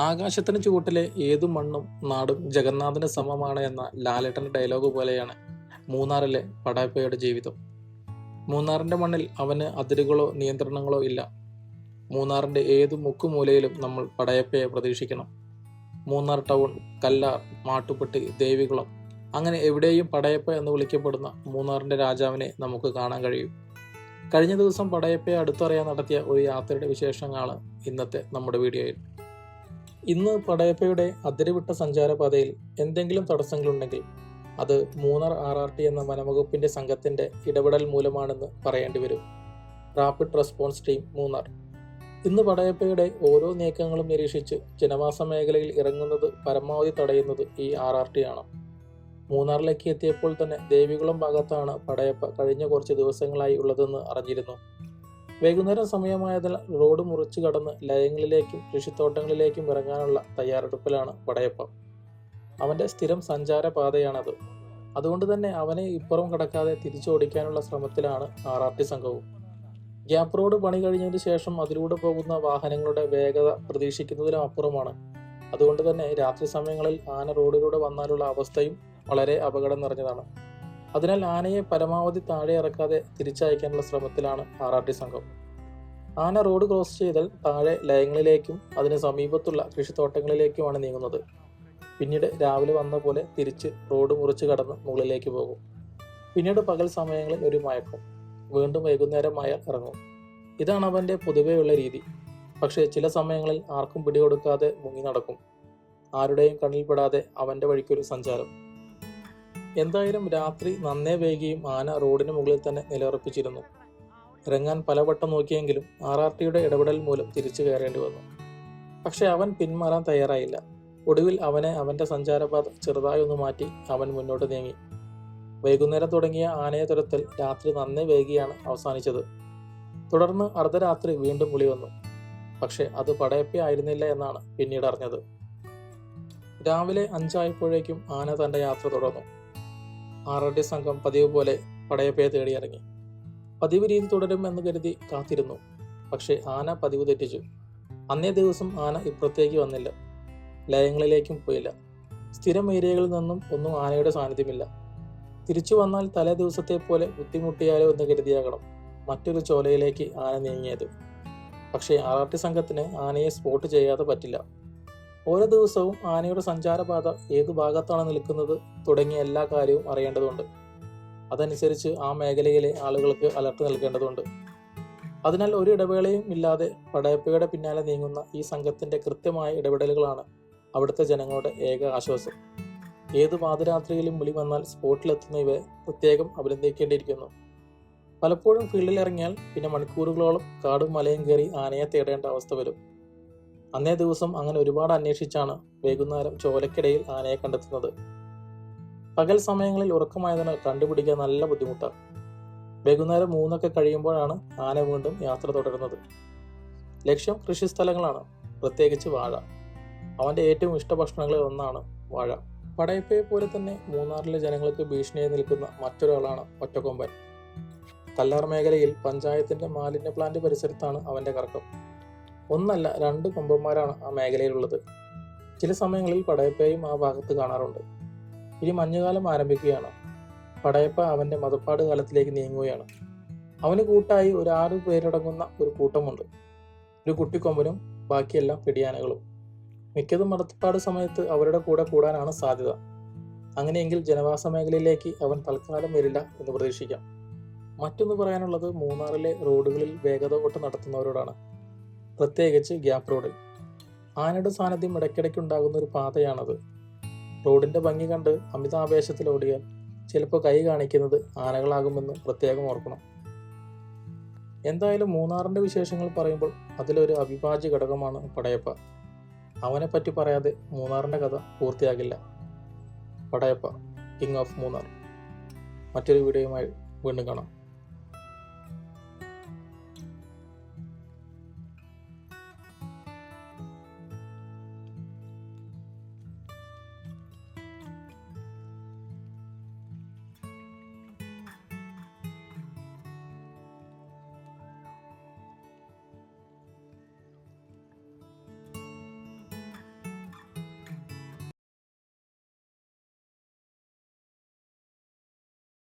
ആകാശത്തിന് ചുവട്ടിലെ ഏതു മണ്ണും നാടും ജഗന്നാഥന് സമമാണ് എന്ന ലാലേട്ടന്റെ ഡയലോഗ് പോലെയാണ് മൂന്നാറിലെ പടായപ്പയുടെ ജീവിതം. മൂന്നാറിന്റെ മണ്ണിൽ അവന് അതിരുകളോ നിയന്ത്രണങ്ങളോ ഇല്ല. മൂന്നാറിന്റെ ഏതു മുക്കുമൂലയിലും നമ്മൾ പടയപ്പയെ പ്രതീക്ഷിക്കണം. മൂന്നാർ ടൗൺ, കല്ലാർ, മാട്ടുപ്പെട്ടി, ദേവികുളം, അങ്ങനെ എവിടെയും പടയപ്പ എന്ന് വിളിക്കപ്പെടുന്ന മൂന്നാറിന്റെ രാജാവിനെ നമുക്ക് കാണാൻ കഴിയും. കഴിഞ്ഞ ദിവസം പടയപ്പയെ അടുത്തറിയാൻ നടത്തിയ ഒരു യാത്രയുടെ വിശേഷങ്ങളാണ് ഇന്നത്തെ നമ്മുടെ വീഡിയോയിൽ. ഇന്ന് പടയപ്പയുടെ അതിരുവിട്ട സഞ്ചാരപാതയിൽ എന്തെങ്കിലും തടസ്സങ്ങളുണ്ടെങ്കിൽ അത് മൂന്നാർ RRT എന്ന വനംവകുപ്പിന്റെ സംഘത്തിന്റെ ഇടപെടൽ മൂലമാണെന്ന് പറയേണ്ടി വരും. റാപ്പിഡ് റെസ്പോൺസ് ടീം മൂന്നാർ ഇന്ന് പടയപ്പയുടെ ഓരോ നീക്കങ്ങളും നിരീക്ഷിച്ച് ജനവാസ മേഖലയിൽ ഇറങ്ങുന്നത് പരമാവധി തടയുന്നത് ഈ RRT ആണ്. മൂന്നാറിലേക്ക് എത്തിയപ്പോൾ തന്നെ ദേവികുളം ഭാഗത്താണ് പടയപ്പ കഴിഞ്ഞ കുറച്ച് ദിവസങ്ങളായി ഉള്ളതെന്ന് അറിഞ്ഞിരുന്നു. വൈകുന്നേരം സമയമായതിനാൽ റോഡ് മുറിച്ചു കടന്ന് ലയങ്ങളിലേക്കും കൃഷിത്തോട്ടങ്ങളിലേക്കും ഇറങ്ങാനുള്ള തയ്യാറെടുപ്പിലാണ് പടയപ്പ. അവന്റെ സ്ഥിരം സഞ്ചാരപാതയാണത്. അതുകൊണ്ട് തന്നെ അവനെ ഇപ്പുറം കടക്കാതെ തിരിച്ചോടിക്കാനുള്ള ശ്രമത്തിലാണ് RRT സംഘവും. ഗ്യാപ്പ് റോഡ് പണി കഴിഞ്ഞതിന് ശേഷം അതിലൂടെ പോകുന്ന വാഹനങ്ങളുടെ വേഗത പ്രതീക്ഷിക്കുന്നതിനും അപ്പുറമാണ്. അതുകൊണ്ട് തന്നെ രാത്രി സമയങ്ങളിൽ ആന റോഡിലൂടെ വന്നാലുള്ള അവസ്ഥയും വളരെ അപകടം നിറഞ്ഞതാണ്. അതിനാൽ ആനയെ പരമാവധി താഴെ ഇറക്കാതെ തിരിച്ചയക്കാനുള്ള ശ്രമത്തിലാണ് RRT സംഘം. ആന റോഡ് ക്രോസ് ചെയ്താൽ താഴെ ലയങ്ങളിലേക്കും അതിന് സമീപത്തുള്ള കൃഷിത്തോട്ടങ്ങളിലേക്കുമാണ് നീങ്ങുന്നത്. പിന്നീട് രാവിലെ വന്ന പോലെ തിരിച്ച് റോഡ് മുറിച്ച് കടന്ന് മുകളിലേക്ക് പോകും. പിന്നീട് പകൽ സമയങ്ങളിൽ ഒരു മയക്കം, വീണ്ടും വൈകുന്നേരമായാൽ ഇറങ്ങും. ഇതാണ് അവന്റെ പൊതുവെയുള്ള രീതി. പക്ഷേ ചില സമയങ്ങളിൽ ആർക്കും പിടികൊടുക്കാതെ മുങ്ങി നടക്കും. ആരുടെയും കണ്ണിൽപ്പെടാതെ അവന്റെ വഴിക്കൊരു സഞ്ചാരം. എന്തായാലും രാത്രി നന്നേ വൈകിയും ആന റോഡിന് മുകളിൽ തന്നെ നിലയുറപ്പിച്ചിരുന്നു. ഇറങ്ങാൻ പലവട്ടം നോക്കിയെങ്കിലും RRTയുടെ ഇടപെടൽ മൂലം തിരിച്ചു കയറേണ്ടി വന്നു. പക്ഷെ അവൻ പിന്മാറാൻ തയ്യാറായില്ല. ഒടുവിൽ അവന്റെ സഞ്ചാരപാത ചെറുതായി ഒന്ന് മാറ്റി അവൻ മുന്നോട്ട് നീങ്ങി. വൈകുന്നേരം തുടങ്ങിയ ആനയെ തുരത്തൽ രാത്രി നന്നേ വൈകിയാണ് അവസാനിച്ചത്. തുടർന്ന് അർദ്ധരാത്രി വീണ്ടും വിളി വന്നു. പക്ഷെ അത് പടയപ്പ ആയിരുന്നില്ല എന്നാണ് പിന്നീട് അറിഞ്ഞത്. രാവിലെ 5 ആയപ്പോഴേക്കും ആന തന്റെ യാത്ര തുടർന്നു. RRT സംഘം പതിവ് പോലെ പടയപ്പയെ തേടിയിറങ്ങി. പതിവ് രീതി തുടരും എന്ന് കരുതി കാത്തിരുന്നു. പക്ഷെ ആന പതിവ് തെറ്റിച്ചു. അന്നേ ദിവസം ആന ഇപ്പുറത്തേക്ക് വന്നില്ല. ലയങ്ങളിലേക്കും പോയില്ല. സ്ഥിരം ഏരിയകളിൽ നിന്നും ഒന്നും ആനയുടെ സാന്നിധ്യമില്ല. തിരിച്ചു വന്നാൽ തലേ ദിവസത്തെ പോലെ ബുദ്ധിമുട്ടിയാലോ എന്ന് കരുതിയാകണം മറ്റൊരു ചോലയിലേക്ക് ആന നീങ്ങിയത്. പക്ഷേ RRT സംഘത്തിന് ആനയെ സ്പോട്ട് ചെയ്യാതെ പറ്റില്ല. ഓരോ ദിവസവും ആനയുടെ സഞ്ചാരപാത ഏതു ഭാഗത്താണ് നിൽക്കുന്നത് തുടങ്ങിയ എല്ലാ കാര്യവും അറിയേണ്ടതുണ്ട്. അതനുസരിച്ച് ആ മേഖലയിലെ ആളുകൾക്ക് അലർട്ട് നൽകേണ്ടതുണ്ട്. അതിനാൽ ഒരു ഇടവേളയും ഇല്ലാതെ പടയപ്പയുടെ പിന്നാലെ നീങ്ങുന്ന ഈ സംഘത്തിന്റെ കൃത്യമായ ഇടപെടലുകളാണ് അവിടുത്തെ ജനങ്ങളുടെ ഏക ആശ്വാസം. ഏതു പാതിരാത്രിയിലും വിളി വന്നാൽ സ്പോട്ടിലെത്തുന്ന ഇവയെ പ്രത്യേകം അഭിനന്ദിക്കേണ്ടിയിരിക്കുന്നു. പലപ്പോഴും ഫീൽഡിൽ ഇറങ്ങിയാൽ പിന്നെ മണിക്കൂറുകളോളം കാടും മലയും കയറി ആനയെ തേടേണ്ട അവസ്ഥ വരും. അന്നേ ദിവസം അങ്ങനെ ഒരുപാട് അന്വേഷിച്ചാണ് വൈകുന്നേരം ചോലക്കിടയിൽ ആനയെ കണ്ടെത്തുന്നത്. പകൽ സമയങ്ങളിൽ ഉറക്കമായതിനാൽ കണ്ടുപിടിക്കാൻ നല്ല ബുദ്ധിമുട്ടാണ്. വൈകുന്നേരം 3 കഴിയുമ്പോഴാണ് ആന വീണ്ടും യാത്ര തുടരുന്നത്. ലക്ഷ്യം കൃഷിസ്ഥലങ്ങളാണ്, പ്രത്യേകിച്ച് വാഴ. അവന്റെ ഏറ്റവും ഇഷ്ട ഭക്ഷണങ്ങളിൽ ഒന്നാണ് വാഴ. പടയപ്പയെ പോലെ തന്നെ മൂന്നാറിലെ ജനങ്ങൾക്ക് ഭീഷണിയായി നിൽക്കുന്ന മറ്റൊരാളാണ് ഒറ്റക്കൊമ്പൻ. കല്ലാർ മേഖലയിൽ പഞ്ചായത്തിന്റെ മാലിന്യ പ്ലാന്റ് പരിസരത്താണ് അവന്റെ കറക്കം. ഒന്നല്ല 2 കൊമ്പന്മാരാണ് ആ മേഖലയിലുള്ളത്. ചില സമയങ്ങളിൽ പടയപ്പയും ആ ഭാഗത്ത് കാണാറുണ്ട്. ഇനി മഞ്ഞുകാലം ആരംഭിക്കുകയാണ്. പടയപ്പ അവന്റെ മതപ്പാട് കാലത്തിലേക്ക് നീങ്ങുകയാണ്. അവന് കൂട്ടായി ഒരു 6 പേരടങ്ങുന്ന ഒരു കൂട്ടമുണ്ട്. ഒരു കുട്ടിക്കൊമ്പനും ബാക്കിയെല്ലാം പിടിയാനകളും. മിക്കതും മതപ്പാട് സമയത്ത് അവരുടെ കൂടെ കൂടാനാണ് സാധ്യത. അങ്ങനെയെങ്കിൽ ജനവാസ മേഖലയിലേക്ക് അവൻ തൽക്കാലം വരില്ല എന്ന് പ്രതീക്ഷിക്കാം. മറ്റൊന്ന് പറയാനുള്ളത് മൂന്നാറിലെ റോഡുകളിൽ വേഗത ഓട്ട് നടത്തുന്നവരോടാണ്, പ്രത്യേകിച്ച് ഗ്യാപ്പ് റോഡിൽ. ആനയുടെ സാന്നിധ്യം ഇടയ്ക്കിടയ്ക്കുണ്ടാകുന്ന ഒരു പാതയാണത്. റോഡിന്റെ ഭംഗി കണ്ട് അമിതാവേശത്തിൽ ഓടിയാൽ ചിലപ്പോൾ കൈ കാണിക്കുന്നത് ആനകളാകുമെന്ന് പ്രത്യേകം ഓർക്കണം. എന്തായാലും മൂന്നാറിന്റെ വിശേഷങ്ങൾ പറയുമ്പോൾ അതിലൊരു അവിഭാജ്യ ഘടകമാണ് പടയപ്പ. അവനെപ്പറ്റി പറയാതെ മൂന്നാറിന്റെ കഥ പൂർത്തിയാകില്ല. Padayappa, king of Munnar. മറ്റൊരു വീഡിയോയുമായി വീണ്ടും കാണാം.